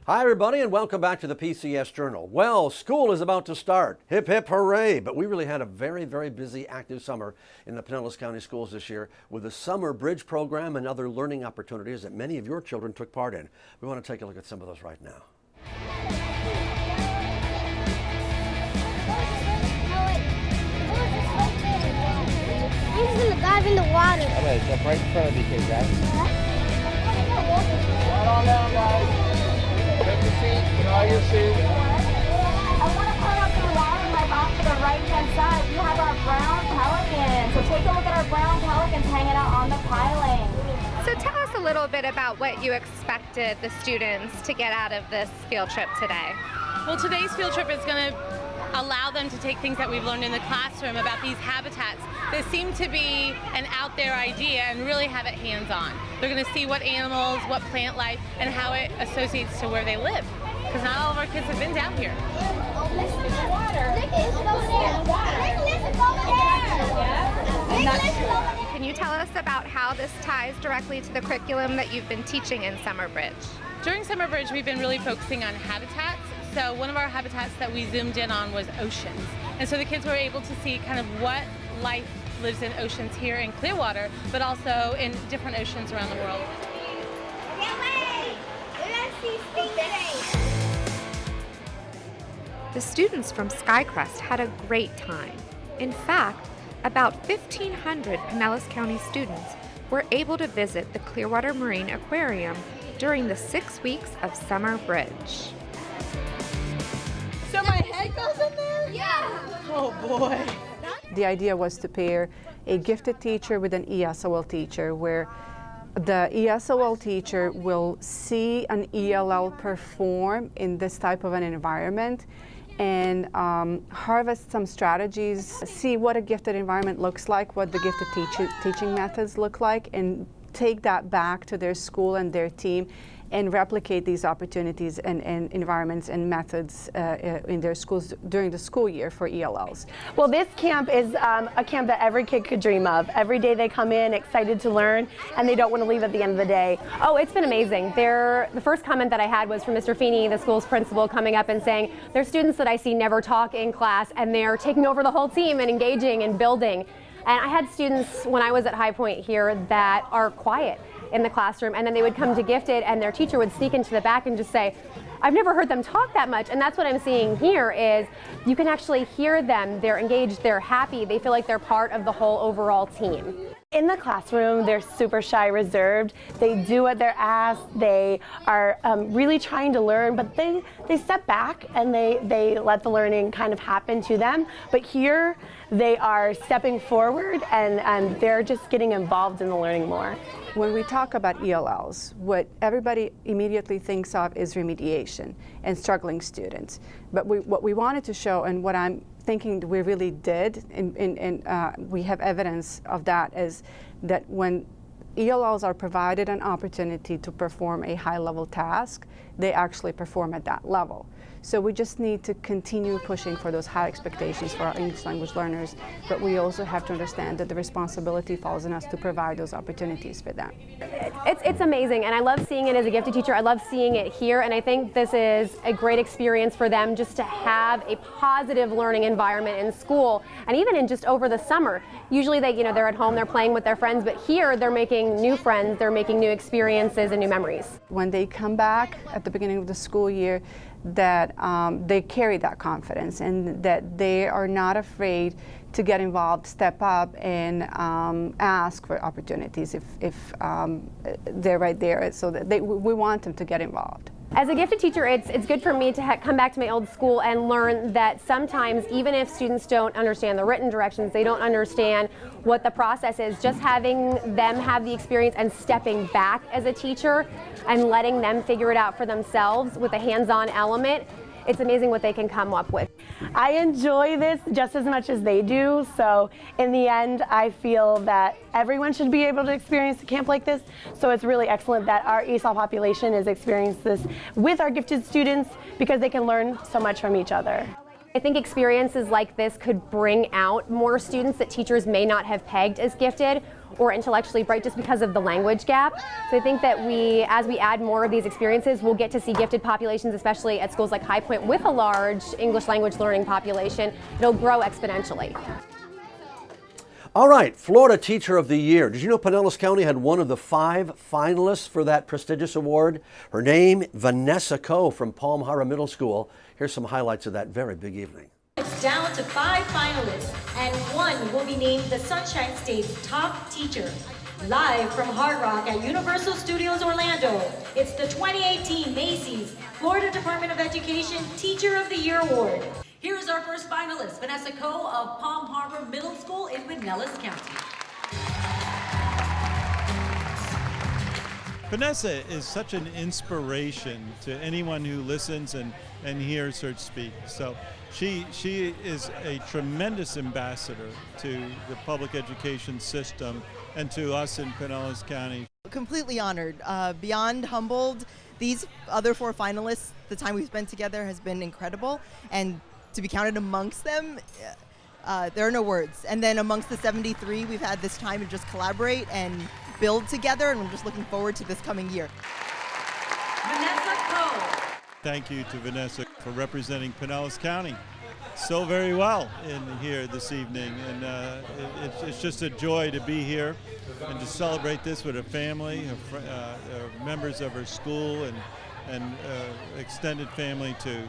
Hi everybody and welcome back to the PCS Journal. Well, school is about to start. Hip hip hooray! But we really had a very busy, active summer in the Pinellas County schools this year with the Summer Bridge program and other learning opportunities that many of your children took part in. We want to take a look at some of those right now. I'm just gonna dive in the water. All right, jump right in front of you, kids, guys. Right on down, guys. Take your seat, put all your seats. I want to point out to the line, like off to the right-hand side, we have our brown pelicans. So take a look at our brown pelicans hanging out on the piling. So tell us a little bit about what you expected the students to get out of this field trip today. Well, today's field trip is going to allow them to take things that we've learned in the classroom about these habitats that seem to be an out there idea and really have it hands-on. They're going to see what animals, what plant life, and how it associates to where they live. Because not all of our kids have been down here. Can you tell us about how this ties directly to the curriculum that you've been teaching in Summer Bridge? During Summer Bridge, we've been really focusing on habitats. So one of our habitats that we zoomed in on was oceans. And so the kids were able to see kind of what life lives in oceans here in Clearwater, but also in different oceans around the world. The students from Skycrest had a great time. In fact, about 1,500 Pinellas County students were able to visit the Clearwater Marine Aquarium during the 6 weeks of Summer Bridge. So my head goes in there? Yeah. Oh boy. The idea was to pair a gifted teacher with an ESOL teacher, where the ESOL teacher will see an ELL perform in this type of an environment and harvest some strategies, see what a gifted environment looks like, what the gifted teaching methods look like, and take that back to their school and their team and replicate these opportunities and environments and methods in their schools during the school year for ELLs. Well, this camp is a camp that every kid could dream of. Every day they come in excited to learn, and they don't want to leave at the end of the day. Oh, it's been amazing. The first comment that I had was from Mr. Feeney, the school's principal, coming up and saying, there's students that I see never talk in class, and they're taking over the whole team and engaging and building. And I had students when I was at High Point here that are quiet in the classroom, and then they would come to Gifted and their teacher would sneak into the back and just say, I've never heard them talk that much. And that's what I'm seeing here is you can actually hear them. They're engaged, they're happy, they feel like they're part of the whole overall team. In the classroom, they're super shy, reserved. They do what they're asked. They are really trying to learn, but they step back and they let the learning kind of happen to them. But here, they are stepping forward and they're just getting involved in the learning more. When we talk about ELLs, what everybody immediately thinks of is remediation and struggling students. But what we wanted to show, and what I'm thinking we really did, and we have evidence of that, is that when ELLs are provided an opportunity to perform a high-level task, they actually perform at that level. So we just need to continue pushing for those high expectations for our English language learners, but we also have to understand that the responsibility falls on us to provide those opportunities for them. It's amazing, and I love seeing it as a gifted teacher. I love seeing it here, and I think this is a great experience for them just to have a positive learning environment in school, and even in just over the summer. Usually they're at home, they're playing with their friends, but here they're making new friends, they're making new experiences and new memories. When they come back at the beginning of the school year, that they carry that confidence and that they are not afraid to get involved, step up, and ask for opportunities if they're right there. So that we want them to get involved. As a gifted teacher, it's good for me to come back to my old school and learn that sometimes, even if students don't understand the written directions, they don't understand what the process is, just having them have the experience and stepping back as a teacher and letting them figure it out for themselves with a hands-on element, it's amazing what they can come up with. I enjoy this just as much as they do, so in the end I feel that everyone should be able to experience a camp like this, so it's really excellent that our ESOL population is experiencing this with our gifted students because they can learn so much from each other. I think experiences like this could bring out more students that teachers may not have pegged as gifted, or intellectually bright just because of the language gap. So I think that as we add more of these experiences, we'll get to see gifted populations, especially at schools like High Point with a large English language learning population. It'll grow exponentially. All right, Florida Teacher of the Year. Did you know Pinellas County had one of the 5 finalists for that prestigious award? Her name, Vanessa Coe from Palm Harbor Middle School. Here's some highlights of that very big evening. It's down to 5 finalists, and one will be named the Sunshine State's top teacher. Live from Hard Rock at Universal Studios Orlando, it's the 2018 Macy's Florida Department of Education Teacher of the Year Award. Here is our first finalist, Vanessa Coe of Palm Harbor Middle School in Pinellas County. Vanessa is such an inspiration to anyone who listens and hears her speak. So she is a tremendous ambassador to the public education system and to us in Pinellas County. Completely honored, beyond humbled. These other 4 finalists, the time we've spent together has been incredible, and to be counted amongst them, there are no words. And then amongst the 73, we've had this time to just collaborate and build together, and I'm just looking forward to this coming year. Vanessa Coe. Thank you to Vanessa for representing Pinellas County so very well in here this evening, and it's just a joy to be here and to celebrate this with her family, her members of her school, and extended family too.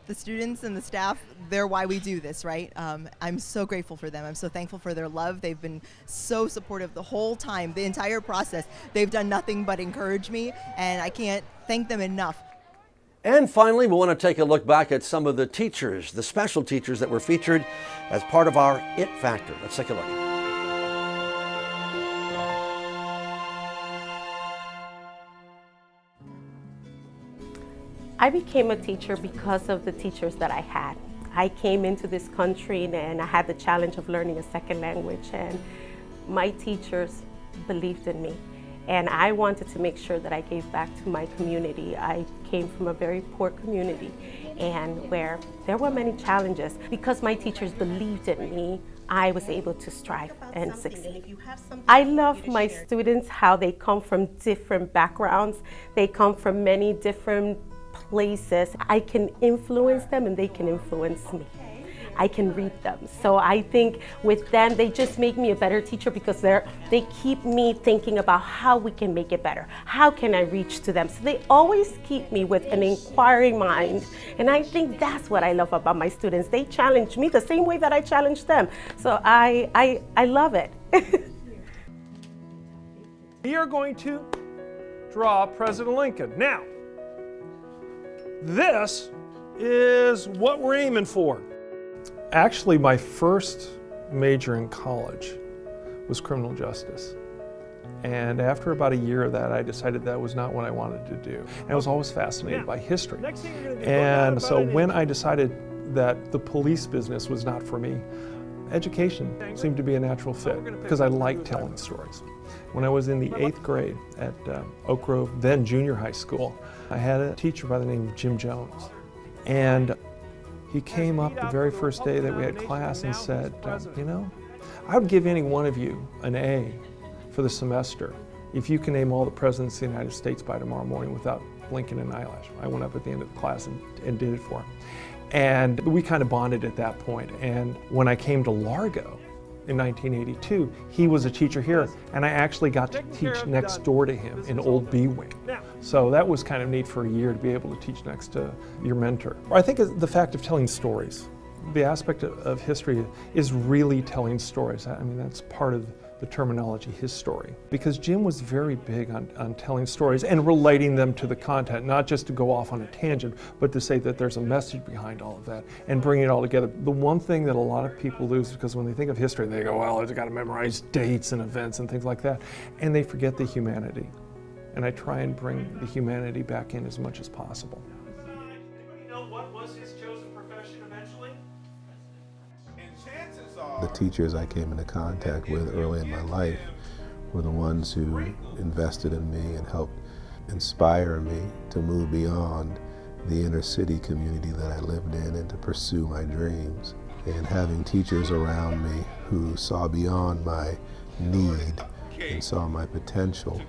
The students and the staff, they're why we do this, right? I'm so grateful for them. I'm so thankful for their love. They've been so supportive the whole time, the entire process. They've done nothing but encourage me, and I can't thank them enough. And finally, we want to take a look back at some of the teachers, the special teachers that were featured as part of our IT Factor. Let's take a look. I became a teacher because of the teachers that I had. I came into this country and I had the challenge of learning a second language, and my teachers believed in me. And I wanted to make sure that I gave back to my community. I came from a very poor community and where there were many challenges. Because my teachers believed in me, I was able to strive and succeed. I love my students, how they come from different backgrounds. They come from many different places. I can influence them and they can influence me. I can read them. So I think with them, they just make me a better teacher because they keep me thinking about how we can make it better. How can I reach to them? So they always keep me with an inquiring mind. And I think that's what I love about my students. They challenge me the same way that I challenge them. So I love it. We are going to draw President Lincoln. Now, this is what we're aiming for. Actually, my first major in college was criminal justice. And after about a year of that, I decided that was not what I wanted to do. And I was always fascinated by history. And so when I decided that the police business was not for me, education seemed to be a natural fit because I liked telling stories. When I was in the 8th grade at Oak Grove, then junior high school, I had a teacher by the name of Jim Jones. And he came up the very first day that we had class and said, you know, I would give any one of you an A for the semester if you can name all the presidents of the United States by tomorrow morning without blinking an eyelash. I went up at the end of the class and did it for him. And we kind of bonded at that point. And when I came to Largo in 1982, he was a teacher here, and I actually got to teach next door to him in Old B Wing. So that was kind of neat for a year to be able to teach next to your mentor. I think the fact of telling stories, the aspect of history is really telling stories. I mean, that's part of the terminology, his story. Because Jim was very big on telling stories and relating them to the content, not just to go off on a tangent, but to say that there's a message behind all of that and bring it all together. The one thing that a lot of people lose, because when they think of history, they go, well, I've got to memorize dates and events and things like that, and they forget the humanity. And I try and bring the humanity back in as much as possible. Anybody know what was his chosen profession eventually? The teachers I came into contact with early in my life were the ones who invested in me and helped inspire me to move beyond the inner city community that I lived in and to pursue my dreams. And having teachers around me who saw beyond my need and saw my potential.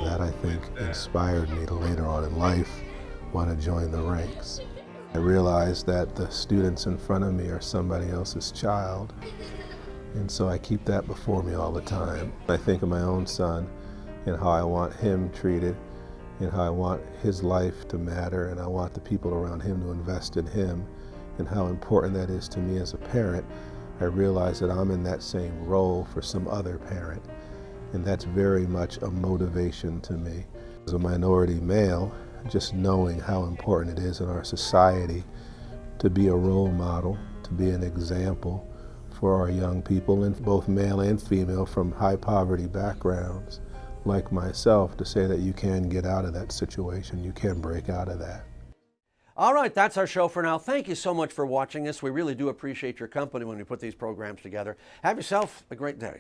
That, I think, inspired me to later on in life want to join the ranks. I realized that the students in front of me are somebody else's child, and so I keep that before me all the time. I think of my own son and how I want him treated and how I want his life to matter, and I want the people around him to invest in him, and how important that is to me as a parent. I realize that I'm in that same role for some other parent, and that's very much a motivation to me. As a minority male, just knowing how important it is in our society to be a role model, to be an example for our young people, and both male and female from high poverty backgrounds like myself, to say that you can get out of that situation, you can break out of that. All right, that's our show for now. Thank you so much for watching us. We really do appreciate your company when we put these programs together. Have yourself a great day.